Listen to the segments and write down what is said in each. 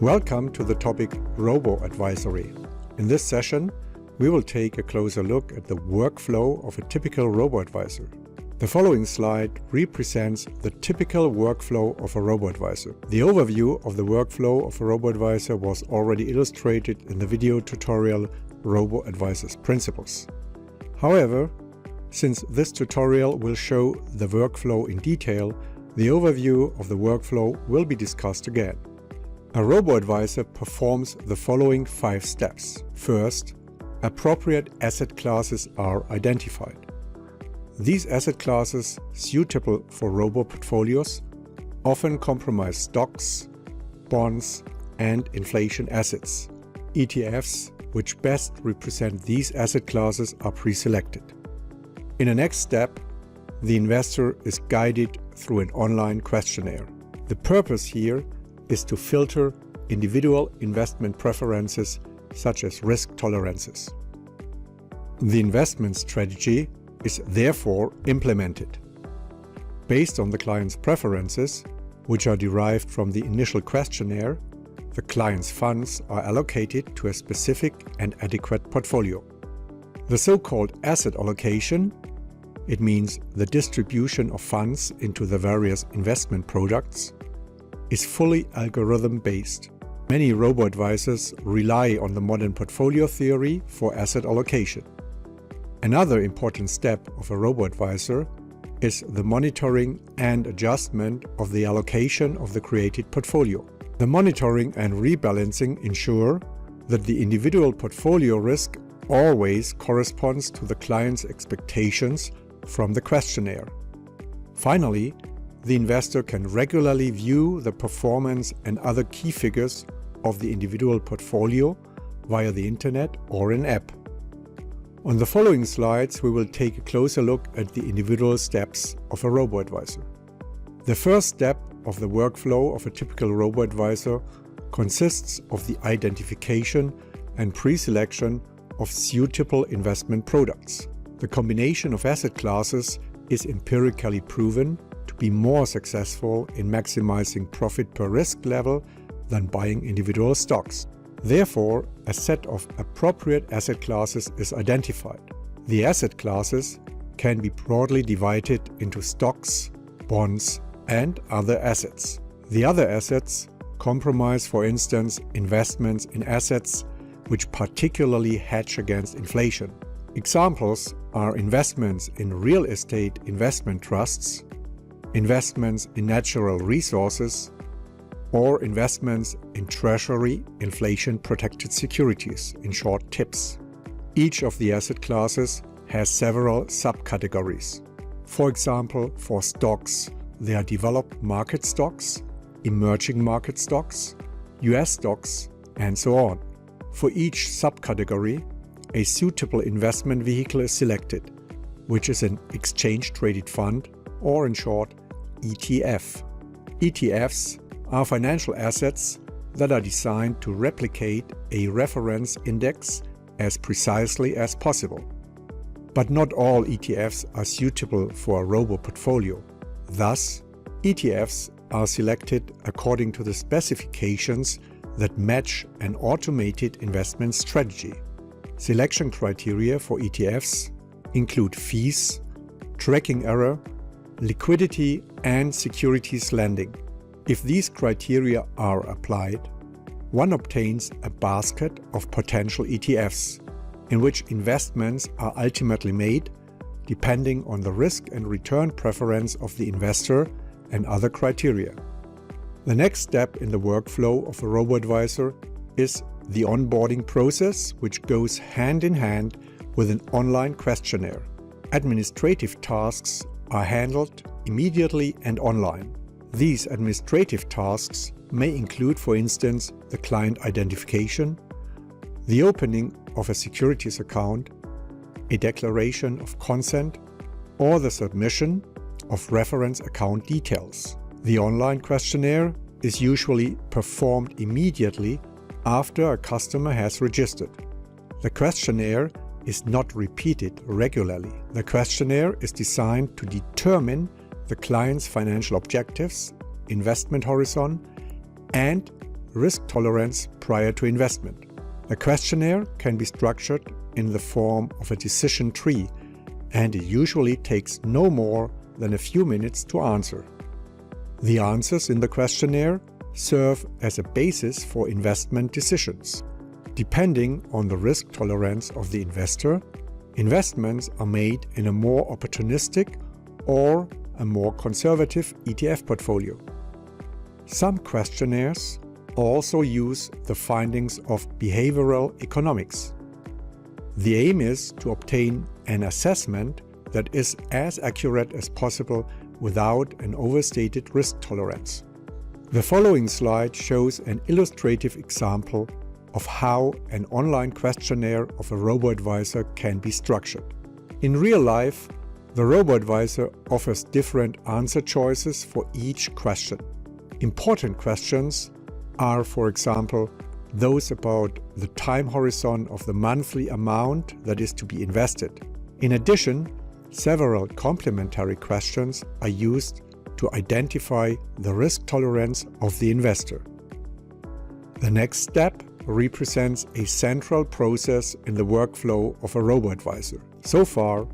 Welcome to the topic Robo-Advisory. In this session, we will take a closer look at the workflow of a typical robo-advisor. The following slide represents the typical workflow of a robo-advisor. The overview of the workflow of a robo-advisor was already illustrated in the video tutorial Robo-Advisors Principles. However, since this tutorial will show the workflow in detail, the overview of the workflow will be discussed again. A robo-advisor performs the following 5 steps. First, appropriate asset classes are identified. These asset classes, suitable for robo-portfolios, often comprise stocks, bonds, and inflation assets. ETFs, which best represent these asset classes, are pre-selected. In the next step, the investor is guided through an online questionnaire. The purpose here is to filter individual investment preferences such as risk tolerances. The investment strategy is therefore implemented. Based on the client's preferences, which are derived from the initial questionnaire, the client's funds are allocated to a specific and adequate portfolio. The so-called asset allocation, it means the distribution of funds into the various investment products, is fully algorithm-based. Many robo-advisors rely on the modern portfolio theory for asset allocation. Another important step of a robo-advisor is the monitoring and adjustment of the allocation of the created portfolio. The monitoring and rebalancing ensure that the individual portfolio risk always corresponds to the client's expectations from the questionnaire. Finally, the investor can regularly view the performance and other key figures of the individual portfolio via the internet or an app. On the following slides, we will take a closer look at the individual steps of a robo-advisor. The first step of the workflow of a typical robo-advisor consists of the identification and pre-selection of suitable investment products. The combination of asset classes is empirically proven to be more successful in maximizing profit per risk level than buying individual stocks. Therefore, a set of appropriate asset classes is identified. The asset classes can be broadly divided into stocks, bonds, and other assets. The other assets comprise, for instance, investments in assets which particularly hedge against inflation. Examples are investments in real estate investment trusts, investments in natural resources, or investments in treasury inflation-protected securities, in short TIPS. Each of the asset classes has several subcategories. For example, for stocks, there are developed market stocks, emerging market stocks, US stocks, and so on. For each subcategory, a suitable investment vehicle is selected, which is an exchange-traded fund, or in short, ETF. ETFs are financial assets that are designed to replicate a reference index as precisely as possible. But not all ETFs are suitable for a robo-portfolio. Thus, ETFs are selected according to the specifications that match an automated investment strategy. Selection criteria for ETFs include fees, tracking error, liquidity, and securities lending. If these criteria are applied, one obtains a basket of potential ETFs, in which investments are ultimately made depending on the risk and return preference of the investor and other criteria. The next step in the workflow of a robo-advisor is the onboarding process, which goes hand in hand with an online questionnaire. Administrative tasks are handled immediately and online. These administrative tasks may include, for instance, the client identification, the opening of a securities account, a declaration of consent, or the submission of reference account details. The online questionnaire is usually performed immediately after a customer has registered. The questionnaire is not repeated regularly. The questionnaire is designed to determine the client's financial objectives, investment horizon, and risk tolerance prior to investment. A questionnaire can be structured in the form of a decision tree, and it usually takes no more than a few minutes to answer. The answers in the questionnaire serve as a basis for investment decisions. Depending on the risk tolerance of the investor, investments are made in a more opportunistic or a more conservative ETF portfolio. Some questionnaires also use the findings of behavioral economics. The aim is to obtain an assessment that is as accurate as possible without an overstated risk tolerance. The following slide shows an illustrative example of how an online questionnaire of a robo-advisor can be structured. In real life, the robo-advisor offers different answer choices for each question. Important questions are, for example, those about the time horizon of the monthly amount that is to be invested. In addition, several complementary questions are used to identify the risk tolerance of the investor. The next step represents a central process in the workflow of a robo-advisor. So far,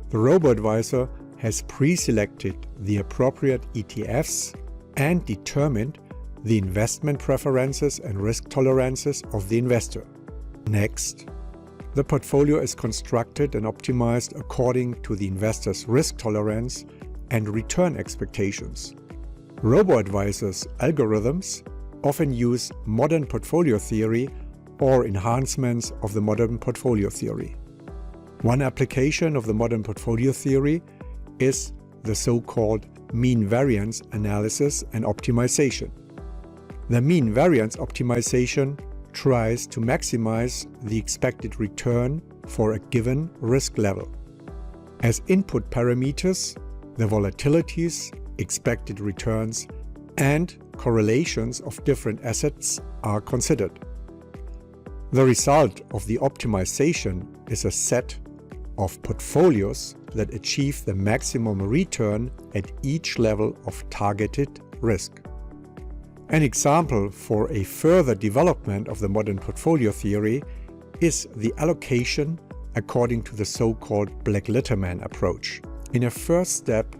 the robo-advisor has pre-selected the appropriate ETFs and determined the investment preferences and risk tolerances of the investor. Next, the portfolio is constructed and optimized according to the investor's risk tolerance and return expectations. Robo-advisors' algorithms often use modern portfolio theory or enhancements of the modern portfolio theory. One application of the modern portfolio theory is the so-called mean variance analysis and optimization. The mean variance optimization tries to maximize the expected return for a given risk level. As input parameters, the volatilities, expected returns, and correlations of different assets are considered. The result of the optimization is a set of portfolios that achieve the maximum return at each level of targeted risk. An example for a further development of the modern portfolio theory is the allocation according to the so-called Black-Litterman approach. In a first step,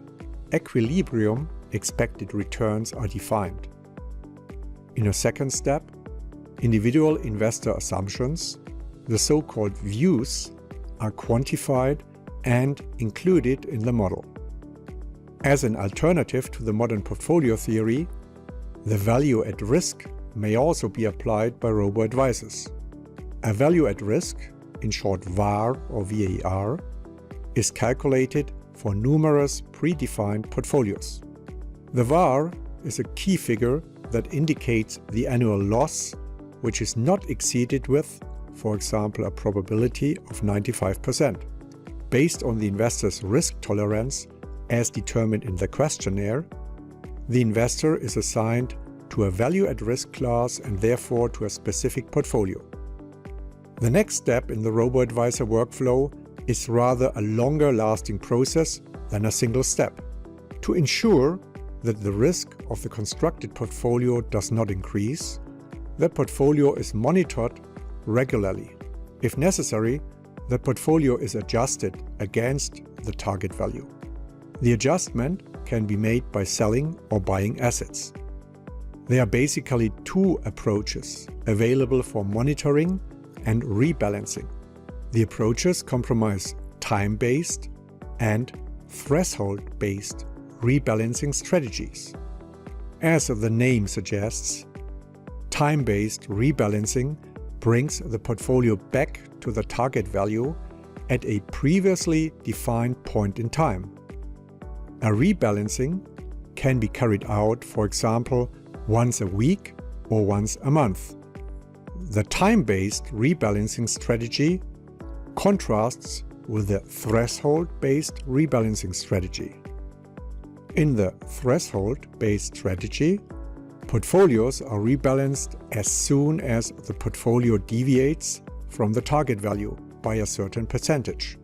equilibrium expected returns are defined. In a second step, individual investor assumptions, the so-called views, are quantified and included in the model. As an alternative to the modern portfolio theory, the value at risk may also be applied by robo-advisors. A value at risk, in short VAR or VAR, is calculated for numerous predefined portfolios. The VAR is a key figure that indicates the annual loss, which is not exceeded with, for example, a probability of 95%. Based on the investor's risk tolerance as determined in the questionnaire, the investor is assigned to a value at risk class and therefore to a specific portfolio. The next step in the robo-advisor workflow is rather a longer lasting process than a single step. To ensure that the risk of the constructed portfolio does not increase, the portfolio is monitored regularly. If necessary, the portfolio is adjusted against the target value. The adjustment can be made by selling or buying assets. There are basically two approaches available for monitoring and rebalancing. The approaches comprise time-based and threshold-based rebalancing strategies. As the name suggests, time-based rebalancing brings the portfolio back to the target value at a previously defined point in time. A rebalancing can be carried out, for example, once a week or once a month. The time-based rebalancing strategy contrasts with the threshold-based rebalancing strategy. In the threshold-based strategy, portfolios are rebalanced as soon as the portfolio deviates from the target value by a certain percentage.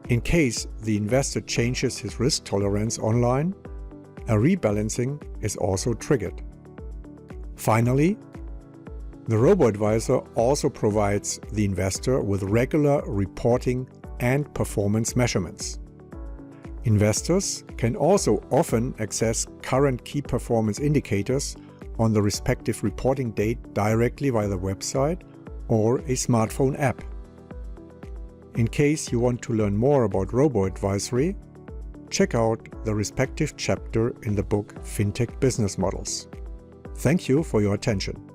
In case the investor changes his risk tolerance online, a rebalancing is also triggered. Finally, The Robo-Advisor also provides the investor with regular reporting and performance measurements. Investors can also often access current key performance indicators on the respective reporting date directly via the website or a smartphone app. In case you want to learn more about robo-advisory, check out the respective chapter in the book FinTech Business Models. Thank you for your attention.